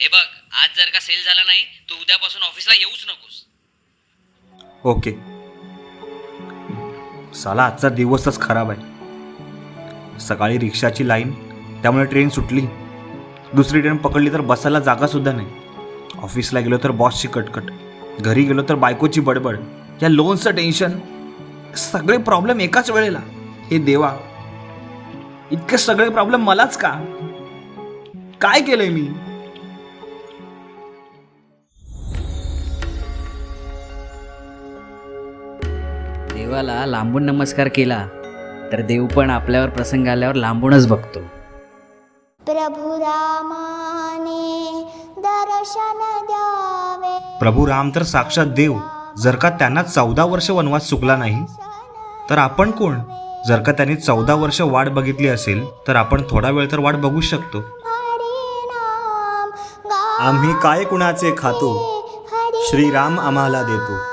हे बघ, आज जर का सेल झाला नाही तू उद्यापासून ऑफिसला येऊच नकोस. ओके. साला आजचा दिवसच खराब आहे. सकाळी रिक्षाची लाईन, त्यामुळे ट्रेन सुटली. दुसरी ट्रेन पकडली तर बसायला जागासुद्धा नाही. ऑफिसला गेलो तर बॉसची कटकट, घरी गेलो तर बायकोची बडबड, या लोनचं टेन्शन, सगळे प्रॉब्लेम एकाच वेळेला. हे देवा, इतके सगळे प्रॉब्लेम मलाच का? काय केलंय मी? देवाला लांबून नमस्कार केला तर देव पण आपल्यावर प्रसंग आल्यावर लांबूनच बघतो. प्रभु रामाने दर्शन द्यावे. प्रभू राम तर साक्षात देव. जर का त्यांना 14 वर्ष वनवास चुकला नाही तर आपण कोण? जर का त्यांनी 14 वर्ष वाट बघितली असेल तर आपण थोडा वेळ तर वाट बघू शकतो. हरिनाम गा आम्ही काय कुणाचे खातो, हरि श्रीराम आम्हाला देतो.